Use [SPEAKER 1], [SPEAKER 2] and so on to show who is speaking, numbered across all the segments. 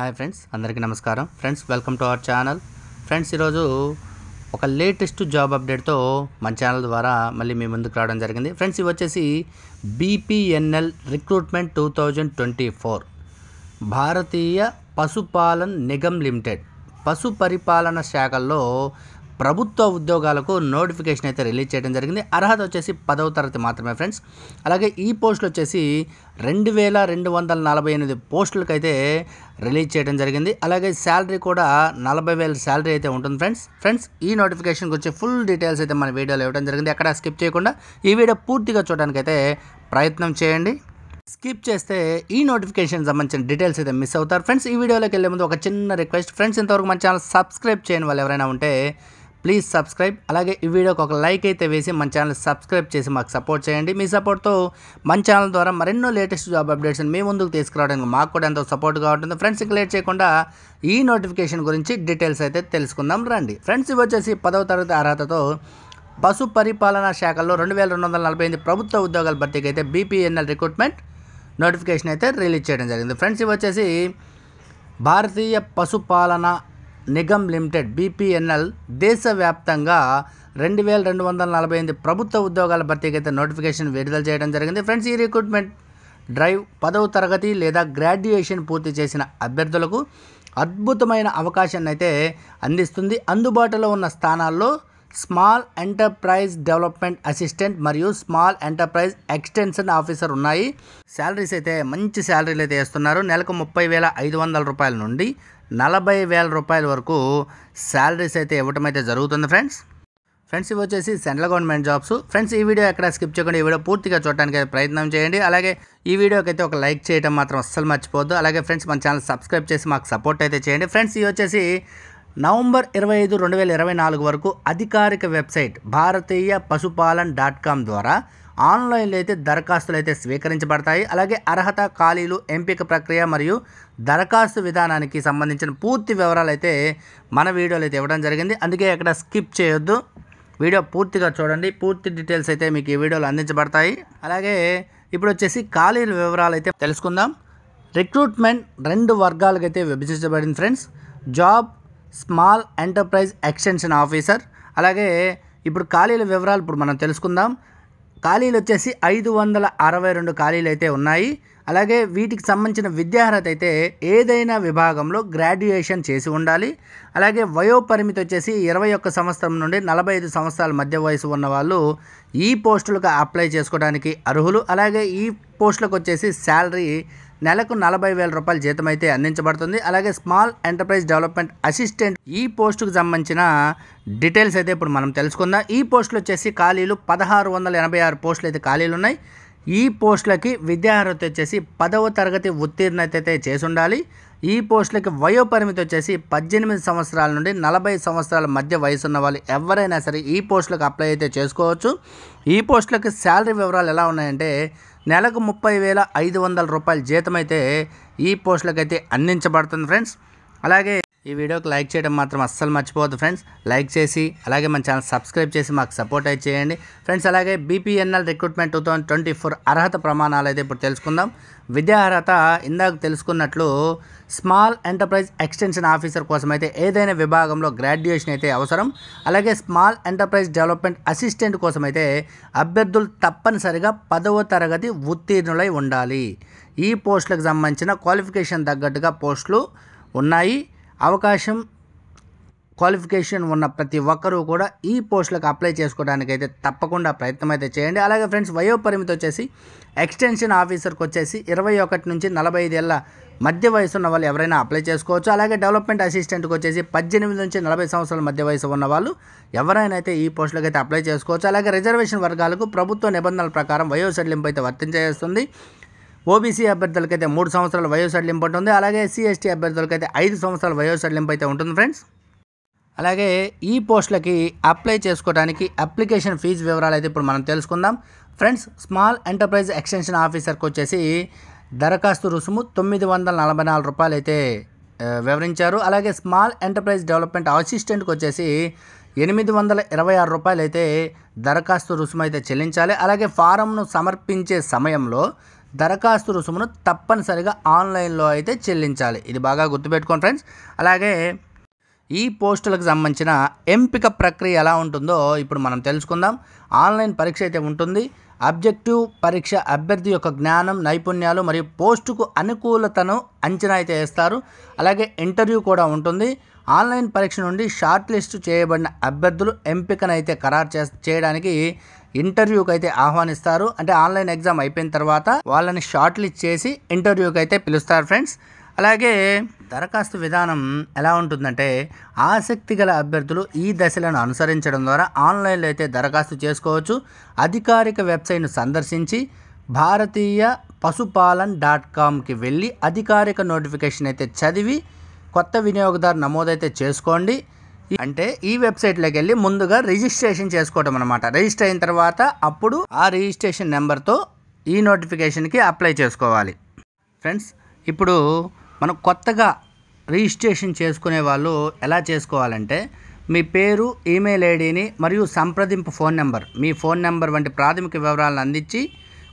[SPEAKER 1] Hi friends, అందరికీ నమస్కారం. Friends, welcome to our channel. Friends, ఈరోజు ఒక లేటెస్ట్ జాబ్ అప్డేట్తో మన ఛానల్ ద్వారా మళ్ళీ మీ ముందుకు రావడం జరిగింది. ఫ్రెండ్స్, ఇవి వచ్చేసి బీపీఎన్ఎల్ రిక్రూట్మెంట్ 2024 భారతీయ పశుపాలన్ నిగమ్ లిమిటెడ్ పశు పరిపాలన శాఖల్లో ప్రభుత్వ ఉద్యోగాలకు నోటిఫికేషన్ అయితే రిలీజ్ చేయడం జరిగింది. అర్హత వచ్చేసి 10వ తరగతి మాత్రమే ఫ్రెండ్స్. అలాగే ఈ పోస్టులు వచ్చేసి 2248 పోస్టులకు అయితే రిలీజ్ చేయడం జరిగింది. అలాగే శాలరీ కూడా 40,000 శాలరీ అయితే ఉంటుంది ఫ్రెండ్స్. ఈ నోటిఫికేషన్ గురించి ఫుల్ డీటెయిల్స్ అయితే మన వీడియోలో ఇవ్వడం జరిగింది. ఎక్కడ స్కిప్ చేయకుండా ఈ వీడియో పూర్తిగా చూడడానికి అయితే ప్రయత్నం చేయండి. స్కిప్ చేస్తే ఈ నోటిఫికేషన్ సంబంధించిన డీటెయిల్స్ అయితే మిస్ అవుతారు. ఫ్రెండ్స్, ఈ వీడియోలోకి వెళ్ళే ముందు ఒక చిన్న రిక్వెస్ట్. ఫ్రెండ్స్, ఇంతవరకు మన ఛానల్ సబ్స్క్రైబ్ చేయని వాళ్ళు ఎవరైనా ఉంటే ప్లీజ్ సబ్స్క్రైబ్. అలాగే ఈ వీడియోకి ఒక లైక్ అయితే వేసి మన ఛానల్ సబ్స్క్రైబ్ చేసి మాకు సపోర్ట్ చేయండి. మీ సపోర్ట్తో మన ఛానల్ ద్వారా మరెన్నో లేటెస్ట్ జాబ్ అప్డేట్స్ మీ ముందుకు తీసుకురావడానికి మాకు కూడా ఎంతో సపోర్ట్గా ఉంటుంది. ఫ్రెండ్స్, ఇక లేట్ చేయకుండా ఈ నోటిఫికేషన్ గురించి డీటెయిల్స్ అయితే తెలుసుకుందాం రండి. ఫ్రెండ్స్, ఇవి వచ్చేసి 10వ తరగతి అర్హతతో పశు పరిపాలనా శాఖల్లో 2248 ప్రభుత్వ ఉద్యోగాల భర్తీకి అయితే బీపీఎన్ఎల్ రిక్రూట్మెంట్ నోటిఫికేషన్ అయితే రిలీజ్ చేయడం జరిగింది. ఫ్రెండ్స్, ఇవి వచ్చేసి భారతీయ పశుపాలన నిగమ్ లిమిటెడ్ బీపీఎన్ఎల్ దేశవ్యాప్తంగా 2248 ప్రభుత్వ ఉద్యోగాల భర్తీకి అయితే నోటిఫికేషన్ విడుదల చేయడం జరిగింది. ఫ్రెండ్స్, ఈ రిక్రూట్మెంట్ డ్రైవ్ 10వ తరగతి లేదా గ్రాడ్యుయేషన్ పూర్తి చేసిన అభ్యర్థులకు అద్భుతమైన అవకాశాన్ని అయితే అందిస్తుంది. అందుబాటులో ఉన్న స్థానాల్లో స్మాల్ ఎంటర్ప్రైజ్ డెవలప్మెంట్ అసిస్టెంట్ మరియు స్మాల్ ఎంటర్ప్రైజ్ ఎక్స్టెన్షన్ ఆఫీసర్ ఉన్నాయి. శాలరీస్ అయితే మంచి శాలరీలు అయితే వేస్తున్నారు. నెలకు 30,500 రూపాయల నుండి 40,000 రూపాయల వరకు శాలరీస్ అయితే ఇవ్వటం అయితే జరుగుతుంది ఫ్రెండ్స్, ఇవి వచ్చేసి సెంట్రల్ గవర్నమెంట్ జాబ్స్. ఫ్రెండ్స్, ఈ వీడియో ఎక్కడ స్కిప్ చేయకుండా ఈ వీడియో పూర్తిగా చూడడానికి ప్రయత్నం చేయండి. అలాగే ఈ వీడియోకి అయితే ఒక లైక్ చేయడం మాత్రం అస్సలు మర్చిపోవద్దు. అలాగే ఫ్రెండ్స్, మన ఛానల్ సబ్స్క్రైబ్ చేసి మాకు సపోర్ట్ అయితే చేయండి. ఫ్రెండ్స్, ఇవి వచ్చేసి నవంబర్ 25, 2024 వరకు అధికారిక వెబ్సైట్ భారతీయ పశుపాలన్ .com ద్వారా ఆన్లైన్లో అయితే దరఖాస్తులు అయితే స్వీకరించబడతాయి. అలాగే అర్హత, ఖాళీలు, ఎంపిక ప్రక్రియ మరియు దరఖాస్తు విధానానికి సంబంధించిన పూర్తి వివరాలు అయితే మన వీడియోలో అయితే ఇవ్వడం జరిగింది. అందుకే ఎక్కడ స్కిప్ చేయొద్దు, వీడియో పూర్తిగా చూడండి. పూర్తి డీటెయిల్స్ అయితే మీకు ఈ వీడియోలో అందించబడతాయి. అలాగే ఇప్పుడు వచ్చేసి ఖాళీల వివరాలు అయితే తెలుసుకుందాం. రిక్రూట్మెంట్ 2 వర్గాలకు అయితే విభజించబడింది friends. Job small enterprise extension officer. అలాగే ఇప్పుడు ఖాళీల వివరాలు ఇప్పుడు మనం తెలుసుకుందాం. ఖాళీలు వచ్చేసి 562 ఖాళీలు అయితే ఉన్నాయి. అలాగే వీటికి సంబంధించిన విద్యార్హత అయితే ఏదైనా విభాగంలో గ్రాడ్యుయేషన్ చేసి ఉండాలి. అలాగే వయోపరిమితి వచ్చేసి 21 సంవత్సరం నుండి 45 సంవత్సరాల మధ్య వయసు ఉన్న వాళ్ళు ఈ పోస్టులకు అప్లై చేసుకోవడానికి అర్హులు. అలాగే ఈ పోస్టులకు వచ్చేసి శాలరీ నెలకు 40,000 రూపాయల జీతం అయితే అందించబడుతుంది. అలాగే స్మాల్ ఎంటర్ప్రైజ్ డెవలప్మెంట్ అసిస్టెంట్ ఈ పోస్టుకు సంబంధించిన డీటెయిల్స్ అయితే ఇప్పుడు మనం తెలుసుకుందాం. ఈ పోస్టులు వచ్చేసి ఖాళీలు 1686 పోస్టులు అయితే ఖాళీలు ఉన్నాయి. ఈ పోస్టులకి విద్యార్హత వచ్చేసి 10వ తరగతి ఉత్తీర్ణత అయితే చేసి ఉండాలి. ఈ పోస్టులకి వయోపరిమితి వచ్చేసి 18 సంవత్సరాల నుండి 40 సంవత్సరాల మధ్య వయసు ఉన్న వాళ్ళు ఎవరైనా సరే ఈ పోస్టులకు అప్లై అయితే చేసుకోవచ్చు. ఈ పోస్టులకి శాలరీ వివరాలు ఎలా ఉన్నాయంటే నెలకు 30,500 రూపాయల జీతం అయితే ఈ పోస్టులకు అయితే అందించబడుతుంది ఫ్రెండ్స్. అలాగే ఈ వీడియోకి లైక్ చేయడం మాత్రం అస్సలు మర్చిపోవద్దు ఫ్రెండ్స్. లైక్ చేసి అలాగే మన ఛానల్ సబ్స్క్రైబ్ చేసి మాకు సపోర్ట్ అయితే చేయండి ఫ్రెండ్స్. అలాగే బీపీఎన్ఎల్ రిక్రూట్మెంట్ 2024 అర్హత ప్రమాణాలు అయితే ఇప్పుడు తెలుసుకుందాం. విద్యా అర్హత ఇందాక తెలుసుకున్నట్లు స్మాల్ ఎంటర్ప్రైజ్ ఎక్స్టెన్షన్ ఆఫీసర్ కోసం అయితే ఏదైనా విభాగంలో గ్రాడ్యుయేషన్ అయితే అవసరం. అలాగే స్మాల్ ఎంటర్ప్రైజ్ డెవలప్మెంట్ అసిస్టెంట్ కోసం అయితే అభ్యర్థులు తప్పనిసరిగా 10వ తరగతి ఉత్తీర్ణులై ఉండాలి. ఈ పోస్టులకు సంబంధించిన క్వాలిఫికేషన్ తగ్గట్టుగా పోస్టులు ఉన్నాయి. క్వాలిఫికేషన్ ఉన్న ప్రతి ఒక్కరూ కూడా ఈ పోస్టులకు అప్లై చేసుకోవడానికి అయితే తప్పకుండా ప్రయత్నం అయితే చేయండి. అలాగే ఫ్రెండ్స్, వయోపరిమితి వచ్చేసి ఎక్స్టెన్షన్ ఆఫీసర్కి వచ్చేసి 21 నుంచి 45 ఏళ్ళ మధ్య వయసు ఉన్న వాళ్ళు ఎవరైనా అప్లై చేసుకోవచ్చు. అలాగే డెవలప్మెంట్ అసిస్టెంట్కి వచ్చేసి 18 నుంచి 40 సంవత్సరాల మధ్య వయసు ఉన్న వాళ్ళు ఎవరైనా అయితే ఈ పోస్టులకు అయితే అప్లై చేసుకోవచ్చు. అలాగే రిజర్వేషన్ వర్గాలకు ప్రభుత్వ నిబంధనల ప్రకారం వయో సడలింపు అయితే వర్తించేస్తుంది. ఓబీసీ అభ్యర్థులకైతే 3 సంవత్సరాల వయో సడలింపు ఉంటుంది. అలాగే ఎస్సీ ఎస్టీ అభ్యర్థులకైతే 5 సంవత్సరాల వయో సడలింపు అయితే ఉంటుంది ఫ్రెండ్స్. అలాగే ఈ పోస్టులకి అప్లై చేసుకోవడానికి అప్లికేషన్ ఫీజు వివరాలు అయితే ఇప్పుడు మనం తెలుసుకుందాం ఫ్రెండ్స్. స్మాల్ ఎంటర్ప్రైజ్ ఎక్స్టెన్షన్ ఆఫీసర్కి వచ్చేసి దరఖాస్తు రుసుము 944 రూపాయలు అయితే వివరించారు. అలాగే స్మాల్ ఎంటర్ప్రైజ్ డెవలప్మెంట్ అసిస్టెంట్కి వచ్చేసి 826 రూపాయలు అయితే దరఖాస్తు రుసుము అయితే చెల్లించాలి. అలాగే ఫారంను సమర్పించే సమయంలో దరఖాస్తు రుసుమును తప్పనిసరిగా ఆన్లైన్లో అయితే చెల్లించాలి. ఇది బాగా గుర్తుపెట్టుకోండి ఫ్రెండ్స్. అలాగే ఈ పోస్టులకు సంబంధించిన ఎంపిక ప్రక్రియ ఎలా ఉంటుందో ఇప్పుడు మనం తెలుసుకుందాం. ఆన్లైన్ పరీక్ష అయితే ఉంటుంది. ఆబ్జెక్టివ్ పరీక్ష అభ్యర్థి యొక్క జ్ఞానం, నైపుణ్యాలు మరియు పోస్టుకు అనుకూలతను అంచనా అయితే వేస్తారు. అలాగే ఇంటర్వ్యూ కూడా ఉంటుంది. ఆన్లైన్ పరీక్ష నుండి షార్ట్ లిస్ట్ చేయబడిన అభ్యర్థులు ఎంపికనైతే ఖరారు చేయడానికి ఇంటర్వ్యూకి అయితే ఆహ్వానిస్తారు. అంటే ఆన్లైన్ ఎగ్జామ్ అయిపోయిన తర్వాత వాళ్ళని షార్ట్ లిస్ట్ చేసి ఇంటర్వ్యూకి అయితే పిలుస్తారు ఫ్రెండ్స్. అలాగే దరఖాస్తు విధానం ఎలా ఉంటుందంటే ఆసక్తి గల అభ్యర్థులు ఈ దశలను అనుసరించడం ద్వారా ఆన్లైన్లో అయితే దరఖాస్తు చేసుకోవచ్చు. అధికారిక వెబ్సైట్ను సందర్శించి భారతీయ పశుపాలన్.comకి వెళ్ళి అధికారిక నోటిఫికేషన్ అయితే చదివి కొత్త వినియోగదారు నమోదైతే చేసుకోండి. అంటే ఈ వెబ్సైట్లోకి వెళ్ళి ముందుగా రిజిస్ట్రేషన్ చేసుకోవటం అనమాట. రిజిస్టర్ అయిన తర్వాత అప్పుడు ఆ రిజిస్ట్రేషన్ నెంబర్తో ఈ నోటిఫికేషన్కి అప్లై చేసుకోవాలి ఫ్రెండ్స్. ఇప్పుడు మనం కొత్తగా రిజిస్ట్రేషన్ చేసుకునే వాళ్ళు ఎలా చేసుకోవాలంటే మీ పేరు, ఈమెయిల్ ఐడిని మరియు సంప్రదింపు ఫోన్ నెంబర్, మీ ఫోన్ నెంబర్ వంటి ప్రాథమిక వివరాలను అందించి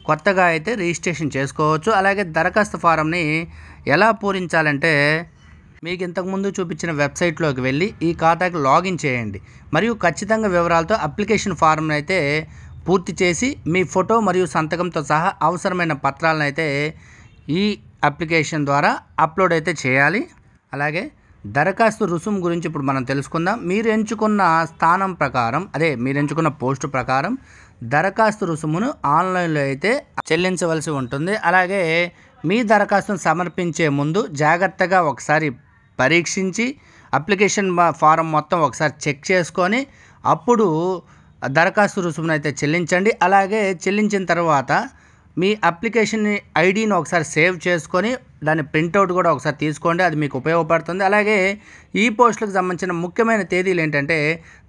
[SPEAKER 1] కొత్తగా అయితే రిజిస్ట్రేషన్ చేసుకోవచ్చు. అలాగే దరఖాస్తు ఫారంని ఎలా పూరించాలంటే మీకు ఇంతకుముందు చూపించిన వెబ్సైట్లోకి వెళ్ళి ఈ ఖాతాకి లాగిన్ చేయండి మరియు ఖచ్చితంగా వివరాలతో అప్లికేషన్ ఫారం అయితే పూర్తి చేసి మీ ఫోటో మరియు సంతకంతో సహా అవసరమైన పత్రాలను అయితే ఈ అప్లికేషన్ ద్వారా అప్లోడ్ అయితే చేయాలి. అలాగే దరఖాస్తు రుసుము గురించి ఇప్పుడు మనం తెలుసుకుందాం. మీరు ఎంచుకున్న స్థానం ప్రకారం, మీరు ఎంచుకున్న పోస్టు ప్రకారం దరఖాస్తు రుసుమును ఆన్లైన్లో అయితే చెల్లించవలసి ఉంటుంది. అలాగే మీ దరఖాస్తును సమర్పించే ముందు జాగ్రత్తగా ఒకసారి పరీక్షించి అప్లికేషన్ ఫారం మొత్తం ఒకసారి చెక్ చేసుకొని అప్పుడు దరఖాస్తు రుసుమును అయితే చెల్లించండి. అలాగే చెల్లించిన తర్వాత మీ అప్లికేషన్ ఐడిని ఒకసారి సేవ్ చేసుకొని దాని ప్రింట్అవుట్ కూడా ఒకసారి తీసుకోండి, అది మీకు ఉపయోగపడుతుంది. అలాగే ఈ పోస్టులకు సంబంధించిన ముఖ్యమైన తేదీలు ఏంటంటే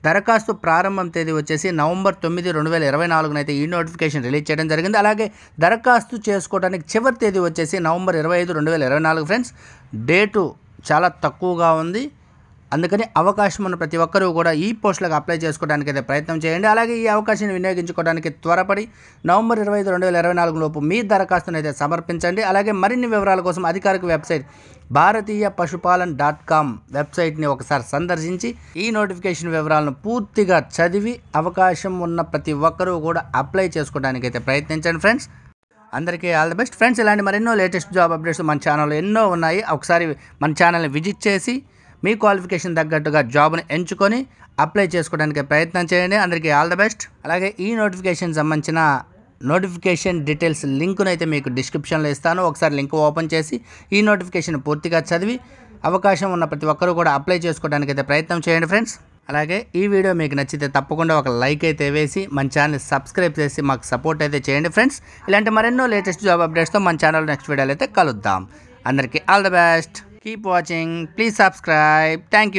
[SPEAKER 1] దరఖాస్తు ప్రారంభం తేదీ వచ్చేసి నవంబర్ 9, 2024 అయితే ఈ నోటిఫికేషన్ రిలీజ్ చేయడం జరిగింది. అలాగే దరఖాస్తు చేసుకోవడానికి చివరి తేదీ వచ్చేసి నవంబర్ 25, 2024 ఫ్రెండ్స్. డేటు చాలా తక్కువగా ఉంది, అందుకని అవకాశం ఉన్న ప్రతి ఒక్కరూ కూడా ఈ పోస్టులకు అప్లై చేసుకోవడానికి అయితే ప్రయత్నం చేయండి. అలాగే ఈ అవకాశాన్ని వినియోగించుకోవడానికి త్వరపడి నవంబర్ 25, 2024 లోపు మీ దరఖాస్తును అయితే సమర్పించండి. అలాగే మరిన్ని వివరాల కోసం అధికారిక వెబ్సైట్ భారతీయ పశుపాలన్.com వెబ్సైట్ని ఒకసారి సందర్శించి ఈ నోటిఫికేషన్ వివరాలను పూర్తిగా చదివి అవకాశం ఉన్న ప్రతి ఒక్కరూ కూడా అప్లై చేసుకోవడానికి అయితే ప్రయత్నించండి ఫ్రెండ్స్. అందరికీ ఆల్ ది బెస్ట్ ఫ్రెండ్స్. ఇలాంటి మరెన్నో లేటెస్ట్ జాబ్ అప్డేట్స్ మన ఛానల్లో ఎన్నో ఉన్నాయి. ఒకసారి మన ఛానల్ని విజిట్ చేసి మీ క్వాలిఫికేషన్ తగ్గట్టుగా జాబ్ని ఎంచుకొని అప్లై చేసుకోవడానికి ప్రయత్నం చేయండి. అందరికీ ఆల్ ద బెస్ట్. అలాగే ఈ నోటిఫికేషన్ సంబంధించిన నోటిఫికేషన్ డీటెయిల్స్ లింకును అయితే మీకు డిస్క్రిప్షన్లో ఇస్తాను. ఒకసారి లింక్ ఓపెన్ చేసి ఈ నోటిఫికేషన్ పూర్తిగా చదివి అవకాశం ఉన్న ప్రతి ఒక్కరూ కూడా అప్లై చేసుకోవడానికి అయితే ప్రయత్నం చేయండి ఫ్రెండ్స్. అలాగే ఈ వీడియో మీకు నచ్చితే తప్పకుండా ఒక లైక్ అయితే వేసి మన ఛానల్ సబ్స్క్రైబ్ చేసి మాకు సపోర్ట్ అయితే చేయండి ఫ్రెండ్స్. ఇలాంటి మరెన్నో లేటెస్ట్ జాబ్ అప్డేట్స్తో మన ఛానల్ నెక్స్ట్ వీడియోలో అయితే కలుద్దాం. అందరికీ all the best. Keep watching. Please subscribe. Thank you.